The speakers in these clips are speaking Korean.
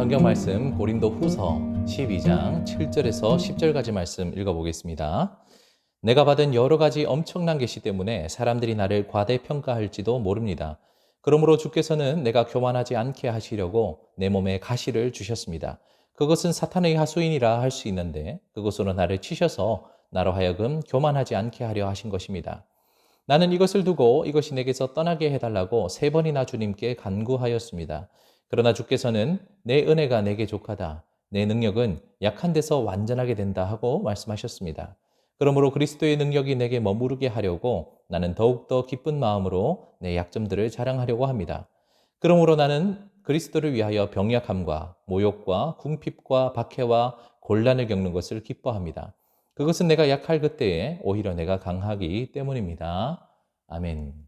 성경 말씀 고린도 후서 12장 7절에서 10절까지 말씀 읽어보겠습니다. 내가 받은 여러 가지 엄청난 계시 때문에 사람들이 나를 과대평가할지도 모릅니다. 그러므로 주께서는 내가 교만하지 않게 하시려고 내 몸에 가시를 주셨습니다. 그것은 사탄의 하수인이라 할 수 있는데 그것으로 나를 치셔서 나로 하여금 교만하지 않게 하려 하신 것입니다. 나는 이것을 두고 이것이 내게서 떠나게 해달라고 3번이나 주님께 간구하였습니다. 그러나 주께서는 내 은혜가 내게 족하다. 내 능력은 약한 데서 완전하게 된다 하고 말씀하셨습니다. 그러므로 그리스도의 능력이 내게 머무르게 하려고 나는 더욱더 기쁜 마음으로 내 약점들을 자랑하려고 합니다. 그러므로 나는 그리스도를 위하여 병약함과 모욕과 궁핍과 박해와 곤란을 겪는 것을 기뻐합니다. 그것은 내가 약할 그때에 오히려 내가 강하기 때문입니다. 아멘.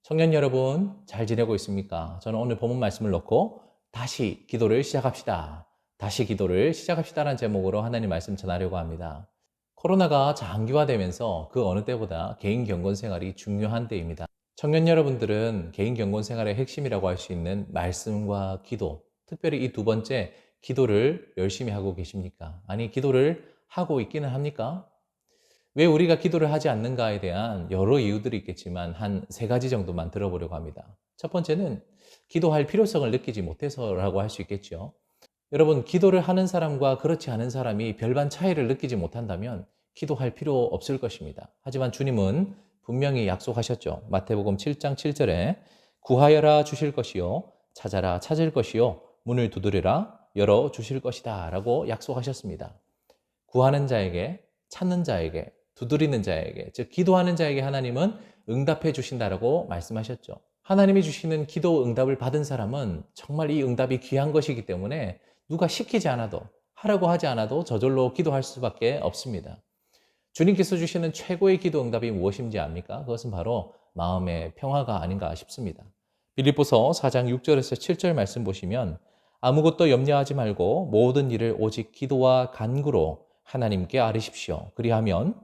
청년 여러분, 잘 지내고 있습니까? 저는 오늘 본문 말씀을 놓고 다시 기도를 시작합시다. 다시 기도를 시작합시다라는 제목으로 하나님 말씀 전하려고 합니다. 코로나가 장기화되면서 그 어느 때보다 개인 경건 생활이 중요한 때입니다. 청년 여러분들은 개인 경건 생활의 핵심이라고 할 수 있는 말씀과 기도, 특별히 이 두 번째 기도를 열심히 하고 계십니까? 아니, 기도를 하고 있기는 합니까? 왜 우리가 기도를 하지 않는가에 대한 여러 이유들이 있겠지만 한 3가지 정도만 들어보려고 합니다. 첫 번째는 기도할 필요성을 느끼지 못해서라고 할 수 있겠죠. 여러분, 기도를 하는 사람과 그렇지 않은 사람이 별반 차이를 느끼지 못한다면 기도할 필요 없을 것입니다. 하지만 주님은 분명히 약속하셨죠. 마태복음 7장 7절에 구하여라 주실 것이요 찾아라 찾을 것이요 문을 두드리라 열어 주실 것이다 라고 약속하셨습니다. 구하는 자에게, 찾는 자에게, 두드리는 자에게, 즉 기도하는 자에게 하나님은 응답해 주신다라고 말씀하셨죠. 하나님이 주시는 기도 응답을 받은 사람은 정말 이 응답이 귀한 것이기 때문에 누가 시키지 않아도, 하라고 하지 않아도 저절로 기도할 수밖에 없습니다. 주님께서 주시는 최고의 기도 응답이 무엇인지 압니까? 그것은 바로 마음의 평화가 아닌가 싶습니다. 빌립보서 4장 6절에서 7절 말씀 보시면 아무것도 염려하지 말고 모든 일을 오직 기도와 간구로 하나님께 아뢰십시오. 그리하면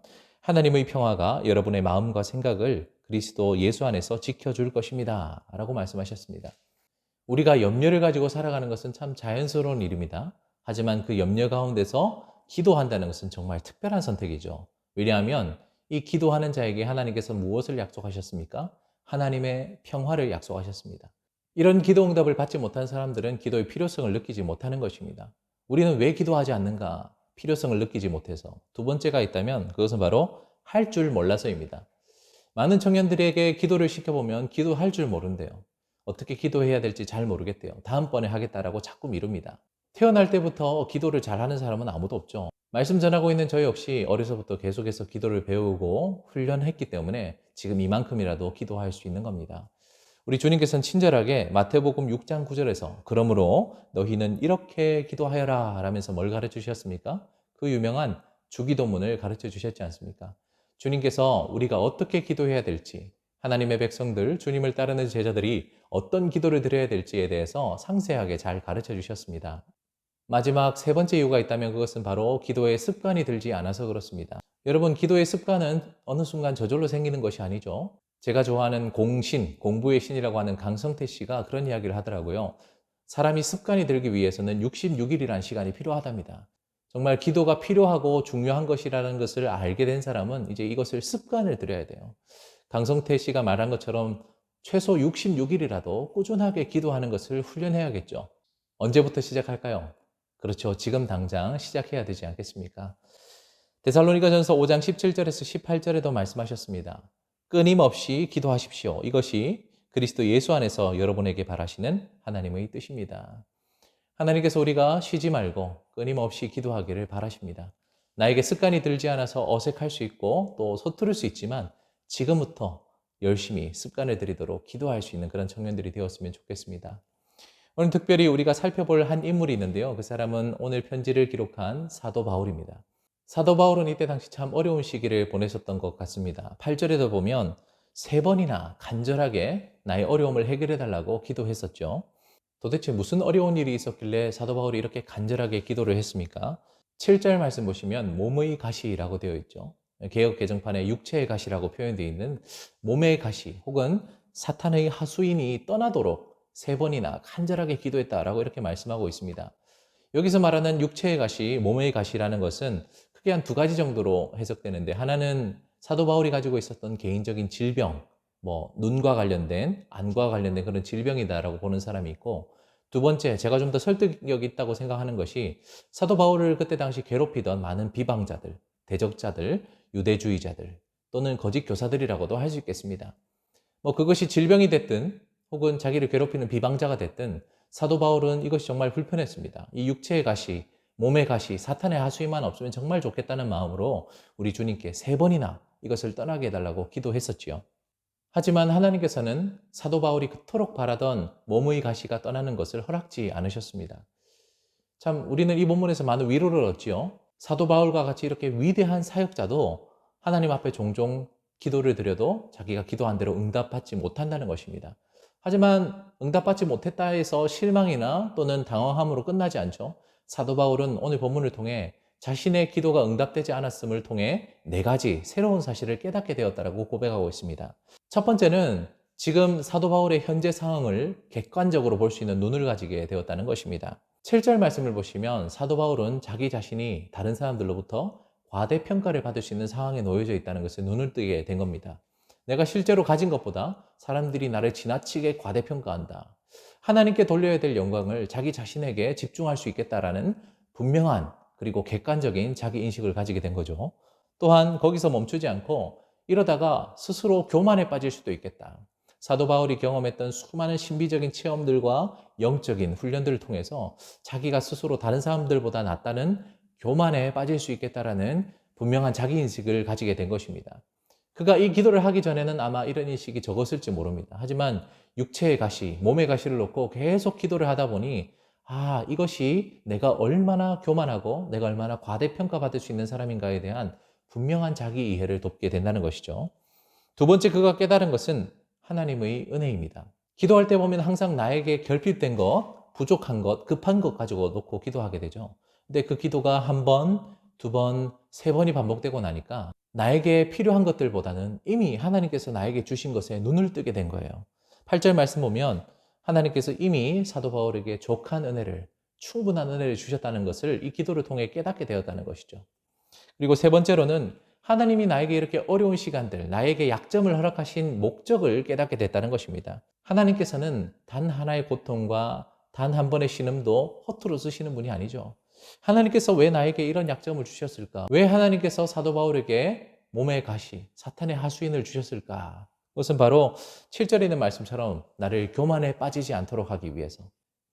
하나님의 평화가 여러분의 마음과 생각을 그리스도 예수 안에서 지켜줄 것입니다. 라고 말씀하셨습니다. 우리가 염려를 가지고 살아가는 것은 참 자연스러운 일입니다. 하지만 그 염려 가운데서 기도한다는 것은 정말 특별한 선택이죠. 왜냐하면 이 기도하는 자에게 하나님께서 무엇을 약속하셨습니까? 하나님의 평화를 약속하셨습니다. 이런 기도 응답을 받지 못한 사람들은 기도의 필요성을 느끼지 못하는 것입니다. 우리는 왜 기도하지 않는가? 필요성을 느끼지 못해서. 두 번째가 있다면 그것은 바로 할 줄 몰라서입니다. 많은 청년들에게 기도를 시켜보면 기도할 줄 모른대요. 어떻게 기도해야 될지 잘 모르겠대요. 다음번에 하겠다라고 자꾸 미룹니다. 태어날 때부터 기도를 잘하는 사람은 아무도 없죠. 말씀 전하고 있는 저 역시 어려서부터 계속해서 기도를 배우고 훈련했기 때문에 지금 이만큼이라도 기도할 수 있는 겁니다. 우리 주님께서는 친절하게 마태복음 6장 9절에서 그러므로 너희는 이렇게 기도하여라 라면서 뭘 가르쳐 주셨습니까? 그 유명한 주기도문을 가르쳐 주셨지 않습니까? 주님께서 우리가 어떻게 기도해야 될지, 하나님의 백성들, 주님을 따르는 제자들이 어떤 기도를 드려야 될지에 대해서 상세하게 잘 가르쳐 주셨습니다. 마지막 3번째 이유가 있다면 그것은 바로 기도의 습관이 들지 않아서 그렇습니다. 여러분, 기도의 습관은 어느 순간 저절로 생기는 것이 아니죠. 제가 좋아하는 공신, 공부의 신이라고 하는 강성태 씨가 그런 이야기를 하더라고요. 사람이 습관이 들기 위해서는 66일이라는 시간이 필요하답니다. 정말 기도가 필요하고 중요한 것이라는 것을 알게 된 사람은 이제 이것을 습관을 들여야 돼요. 강성태 씨가 말한 것처럼 최소 66일이라도 꾸준하게 기도하는 것을 훈련해야겠죠. 언제부터 시작할까요? 그렇죠. 지금 당장 시작해야 되지 않겠습니까? 데살로니가전서 5장 17절에서 18절에도 말씀하셨습니다. 끊임없이 기도하십시오. 이것이 그리스도 예수 안에서 여러분에게 바라시는 하나님의 뜻입니다. 하나님께서 우리가 쉬지 말고 끊임없이 기도하기를 바라십니다. 나에게 습관이 들지 않아서 어색할 수 있고 또 서투를 수 있지만 지금부터 열심히 습관을 들이도록 기도할 수 있는 그런 청년들이 되었으면 좋겠습니다. 오늘 특별히 우리가 살펴볼 한 인물이 있는데요. 그 사람은 오늘 편지를 기록한 사도 바울입니다. 사도 바울은 이때 당시 참 어려운 시기를 보내셨던 것 같습니다. 8절에도 보면 3번이나 간절하게 나의 어려움을 해결해 달라고 기도했었죠. 도대체 무슨 어려운 일이 있었길래 사도 바울이 이렇게 간절하게 기도를 했습니까? 7절 말씀 보시면 몸의 가시라고 되어 있죠. 개역 개정판에 육체의 가시라고 표현되어 있는 몸의 가시 혹은 사탄의 하수인이 떠나도록 3번이나 간절하게 기도했다라고 이렇게 말씀하고 있습니다. 여기서 말하는 육체의 가시, 몸의 가시라는 것은 크게 한 두 가지 정도로 해석되는데, 하나는 사도 바울이 가지고 있었던 개인적인 질병, 눈과 관련된, 안과 관련된 그런 질병이다라고 보는 사람이 있고, 두 번째, 제가 좀 더 설득력이 있다고 생각하는 것이 사도 바울을 그때 당시 괴롭히던 많은 비방자들, 대적자들, 유대주의자들 또는 거짓 교사들이라고도 할 수 있겠습니다. 그것이 질병이 됐든 혹은 자기를 괴롭히는 비방자가 됐든 사도 바울은 이것이 정말 불편했습니다. 이 육체의 가시, 몸의 가시, 사탄의 하수위만 없으면 정말 좋겠다는 마음으로 우리 주님께 3번이나 이것을 떠나게 해달라고 기도했었지요. 하지만 하나님께서는 사도 바울이 그토록 바라던 몸의 가시가 떠나는 것을 허락지 않으셨습니다. 참 우리는 이 본문에서 많은 위로를 얻지요. 사도 바울과 같이 이렇게 위대한 사역자도 하나님 앞에 종종 기도를 드려도 자기가 기도한 대로 응답받지 못한다는 것입니다. 하지만 응답받지 못했다 해서 실망이나 또는 당황함으로 끝나지 않죠. 사도 바울은 오늘 본문을 통해 자신의 기도가 응답되지 않았음을 통해 4가지 새로운 사실을 깨닫게 되었다고 고백하고 있습니다. 첫 번째는 지금 사도 바울의 현재 상황을 객관적으로 볼 수 있는 눈을 가지게 되었다는 것입니다. 7절 말씀을 보시면 사도 바울은 자기 자신이 다른 사람들로부터 과대평가를 받을 수 있는 상황에 놓여져 있다는 것에 눈을 뜨게 된 겁니다. 내가 실제로 가진 것보다 사람들이 나를 지나치게 과대평가한다. 하나님께 돌려야 될 영광을 자기 자신에게 집중할 수 있겠다라는 분명한 그리고 객관적인 자기 인식을 가지게 된 거죠. 또한 거기서 멈추지 않고 이러다가 스스로 교만에 빠질 수도 있겠다. 사도 바울이 경험했던 수많은 신비적인 체험들과 영적인 훈련들을 통해서 자기가 스스로 다른 사람들보다 낫다는 교만에 빠질 수 있겠다라는 분명한 자기인식을 가지게 된 것입니다. 그가 이 기도를 하기 전에는 아마 이런 인식이 적었을지 모릅니다. 하지만 육체의 가시, 몸의 가시를 놓고 계속 기도를 하다 보니 이것이 내가 얼마나 교만하고 내가 얼마나 과대평가받을 수 있는 사람인가에 대한 분명한 자기 이해를 돕게 된다는 것이죠. 두 번째 그가 깨달은 것은 하나님의 은혜입니다. 기도할 때 보면 항상 나에게 결핍된 것, 부족한 것, 급한 것 가지고 놓고 기도하게 되죠. 근데 그 기도가 1번, 2번, 3번이 반복되고 나니까 나에게 필요한 것들보다는 이미 하나님께서 나에게 주신 것에 눈을 뜨게 된 거예요. 8절 말씀 보면 하나님께서 이미 사도 바울에게 족한 은혜를, 충분한 은혜를 주셨다는 것을 이 기도를 통해 깨닫게 되었다는 것이죠. 그리고 세 번째로는 하나님이 나에게 이렇게 어려운 시간들, 나에게 약점을 허락하신 목적을 깨닫게 됐다는 것입니다. 하나님께서는 단 하나의 고통과 단 한 번의 신음도 허투루 쓰시는 분이 아니죠. 하나님께서 왜 나에게 이런 약점을 주셨을까? 왜 하나님께서 사도 바울에게 몸의 가시, 사탄의 하수인을 주셨을까? 그것은 바로 7절에 있는 말씀처럼 나를 교만에 빠지지 않도록 하기 위해서,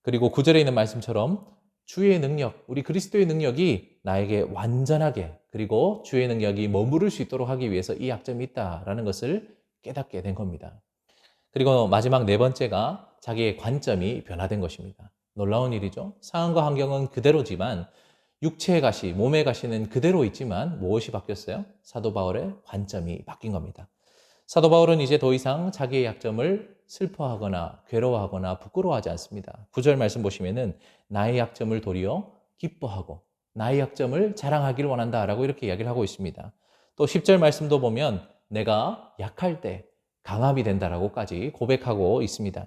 그리고 9절에 있는 말씀처럼 주의 능력, 우리 그리스도의 능력이 나에게 완전하게, 그리고 주의 능력이 머무를 수 있도록 하기 위해서 이 약점이 있다라는 것을 깨닫게 된 겁니다. 그리고 마지막 4번째가 자기의 관점이 변화된 것입니다. 놀라운 일이죠. 상황과 환경은 그대로지만 육체의 가시, 몸의 가시는 그대로 있지만 무엇이 바뀌었어요? 사도 바울의 관점이 바뀐 겁니다. 사도 바울은 이제 더 이상 자기의 약점을 슬퍼하거나 괴로워하거나 부끄러워하지 않습니다. 9절 말씀 보시면은 나의 약점을 도리어 기뻐하고 나의 약점을 자랑하기를 원한다라고 이렇게 이야기를 하고 있습니다. 또 10절 말씀도 보면 내가 약할 때 강함이 된다라고까지 고백하고 있습니다.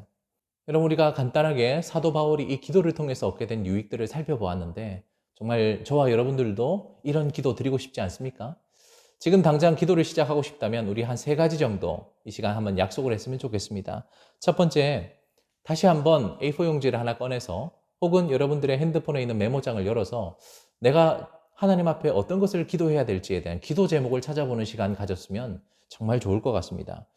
여러분, 우리가 간단하게 사도 바울이 이 기도를 통해서 얻게 된 유익들을 살펴보았는데 정말 저와 여러분들도 이런 기도 드리고 싶지 않습니까? 지금 당장 기도를 시작하고 싶다면 우리 한 3가지 정도 이 시간 한번 약속을 했으면 좋겠습니다. 첫 번째, 다시 한번 A4 용지를 하나 꺼내서 혹은 여러분들의 핸드폰에 있는 메모장을 열어서 내가 하나님 앞에 어떤 것을 기도해야 될지에 대한 기도 제목을 찾아보는 시간 가졌으면 정말 좋을 것 같습니다.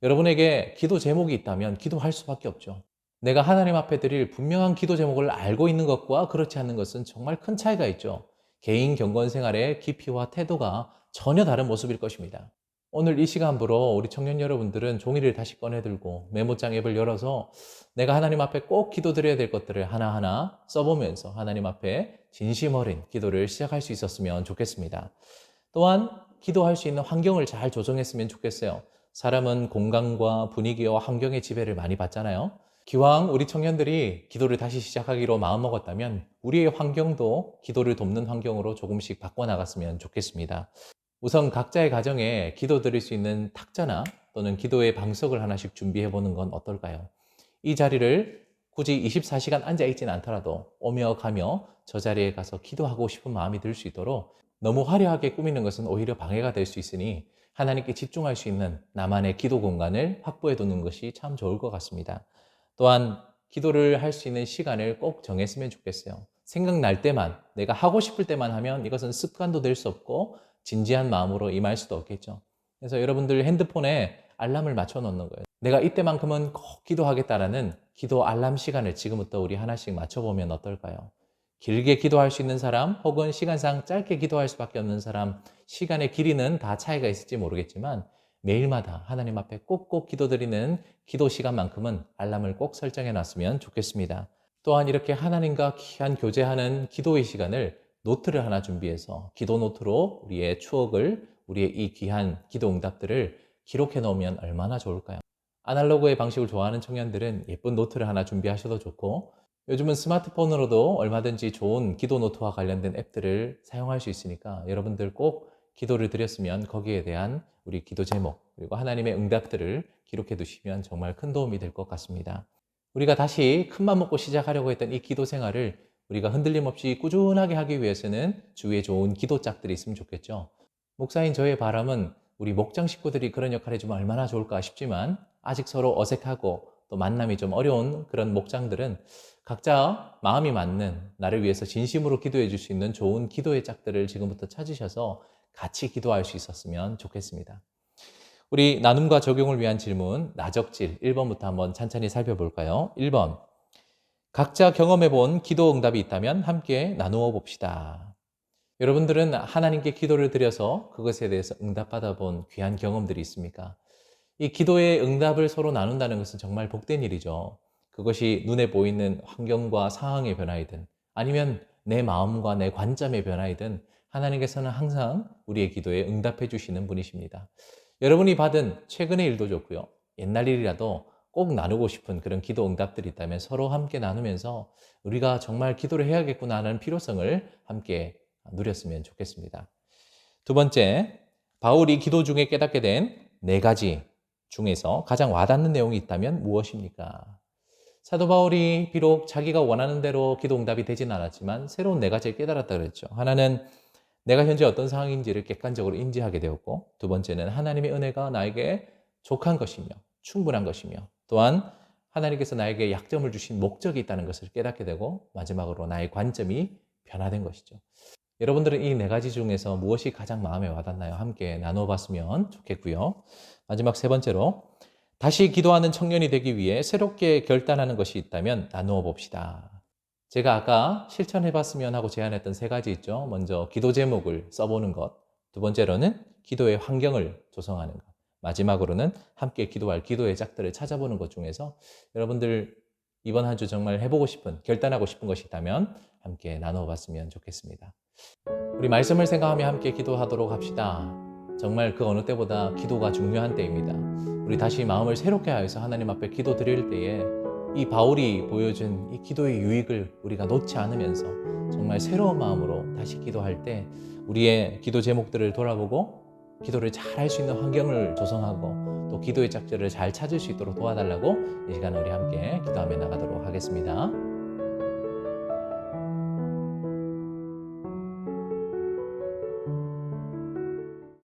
여러분에게 기도 제목이 있다면 기도할 수밖에 없죠. 내가 하나님 앞에 드릴 분명한 기도 제목을 알고 있는 것과 그렇지 않는 것은 정말 큰 차이가 있죠. 개인 경건 생활의 깊이와 태도가 전혀 다른 모습일 것입니다. 오늘 이 시간부로 우리 청년 여러분들은 종이를 다시 꺼내들고 메모장 앱을 열어서 내가 하나님 앞에 꼭 기도드려야 될 것들을 하나하나 써보면서 하나님 앞에 진심 어린 기도를 시작할 수 있었으면 좋겠습니다. 또한 기도할 수 있는 환경을 잘 조정했으면 좋겠어요. 사람은 공간과 분위기와 환경의 지배를 많이 받잖아요. 기왕 우리 청년들이 기도를 다시 시작하기로 마음먹었다면 우리의 환경도 기도를 돕는 환경으로 조금씩 바꿔나갔으면 좋겠습니다. 우선 각자의 가정에 기도 드릴 수 있는 탁자나 또는 기도의 방석을 하나씩 준비해 보는 건 어떨까요? 이 자리를 굳이 24시간 앉아있지는 않더라도 오며 가며 저 자리에 가서 기도하고 싶은 마음이 들 수 있도록 너무 화려하게 꾸미는 것은 오히려 방해가 될 수 있으니 하나님께 집중할 수 있는 나만의 기도 공간을 확보해 두는 것이 참 좋을 것 같습니다. 또한 기도를 할 수 있는 시간을 꼭 정했으면 좋겠어요. 생각날 때만, 내가 하고 싶을 때만 하면 이것은 습관도 될 수 없고 진지한 마음으로 임할 수도 없겠죠. 그래서 여러분들 핸드폰에 알람을 맞춰 놓는 거예요. 내가 이때만큼은 꼭 기도하겠다라는 기도 알람 시간을 지금부터 우리 하나씩 맞춰보면 어떨까요? 길게 기도할 수 있는 사람 혹은 시간상 짧게 기도할 수밖에 없는 사람, 시간의 길이는 다 차이가 있을지 모르겠지만 매일마다 하나님 앞에 꼭꼭 기도드리는 기도 시간만큼은 알람을 꼭 설정해 놨으면 좋겠습니다. 또한 이렇게 하나님과 귀한 교제하는 기도의 시간을 노트를 하나 준비해서 기도 노트로 우리의 추억을, 우리의 이 귀한 기도 응답들을 기록해 놓으면 얼마나 좋을까요? 아날로그의 방식을 좋아하는 청년들은 예쁜 노트를 하나 준비하셔도 좋고, 요즘은 스마트폰으로도 얼마든지 좋은 기도 노트와 관련된 앱들을 사용할 수 있으니까 여러분들 꼭 기도를 드렸으면 거기에 대한 우리 기도 제목 그리고 하나님의 응답들을 기록해 두시면 정말 큰 도움이 될 것 같습니다. 우리가 다시 큰맘 먹고 시작하려고 했던 이 기도 생활을 우리가 흔들림 없이 꾸준하게 하기 위해서는 주위에 좋은 기도 짝들이 있으면 좋겠죠. 목사인 저의 바람은 우리 목장 식구들이 그런 역할을 해주면 얼마나 좋을까 싶지만 아직 서로 어색하고 또 만남이 좀 어려운 그런 목장들은 각자 마음이 맞는, 나를 위해서 진심으로 기도해 줄 수 있는 좋은 기도의 짝들을 지금부터 찾으셔서 같이 기도할 수 있었으면 좋겠습니다. 우리 나눔과 적용을 위한 질문 나적질 1번부터 한번 찬찬히 살펴볼까요? 1번, 각자 경험해 본 기도 응답이 있다면 함께 나누어 봅시다. 여러분들은 하나님께 기도를 드려서 그것에 대해서 응답받아 본 귀한 경험들이 있습니까? 이 기도의 응답을 서로 나눈다는 것은 정말 복된 일이죠. 그것이 눈에 보이는 환경과 상황의 변화이든 아니면 내 마음과 내 관점의 변화이든 하나님께서는 항상 우리의 기도에 응답해 주시는 분이십니다. 여러분이 받은 최근의 일도 좋고요. 옛날 일이라도 꼭 나누고 싶은 그런 기도 응답들이 있다면 서로 함께 나누면서 우리가 정말 기도를 해야겠구나 하는 필요성을 함께 누렸으면 좋겠습니다. 두 번째, 바울이 기도 중에 깨닫게 된 4가지 중에서 가장 와닿는 내용이 있다면 무엇입니까? 사도 바울이 비록 자기가 원하는 대로 기도 응답이 되진 않았지만 새로운 4가지를 깨달았다 그랬죠. 하나는 내가 현재 어떤 상황인지를 객관적으로 인지하게 되었고, 두 번째는 하나님의 은혜가 나에게 족한 것이며 충분한 것이며, 또한 하나님께서 나에게 약점을 주신 목적이 있다는 것을 깨닫게 되고, 마지막으로 나의 관점이 변화된 것이죠. 여러분들은 이 4가지 중에서 무엇이 가장 마음에 와닿나요? 함께 나눠봤으면 좋겠고요. 마지막 3번째로 다시 기도하는 청년이 되기 위해 새롭게 결단하는 것이 있다면 나누어 봅시다. 제가 아까 실천해봤으면 하고 제안했던 3가지 있죠. 먼저 기도 제목을 써보는 것, 두 번째로는 기도의 환경을 조성하는 것, 마지막으로는 함께 기도할 기도의 짝들을 찾아보는 것 중에서 여러분들 이번 한 주 정말 해보고 싶은, 결단하고 싶은 것이 있다면 함께 나눠봤으면 좋겠습니다. 우리 말씀을 생각하며 함께 기도하도록 합시다. 정말 그 어느 때보다 기도가 중요한 때입니다. 우리 다시 마음을 새롭게 하여서 하나님 앞에 기도 드릴 때에 이 바울이 보여준 이 기도의 유익을 우리가 놓지 않으면서 정말 새로운 마음으로 다시 기도할 때 우리의 기도 제목들을 돌아보고 기도를 잘 할 수 있는 환경을 조성하고 또 기도의 짝들을 잘 찾을 수 있도록 도와달라고 이 시간에 우리 함께 기도하며 나가도록 하겠습니다.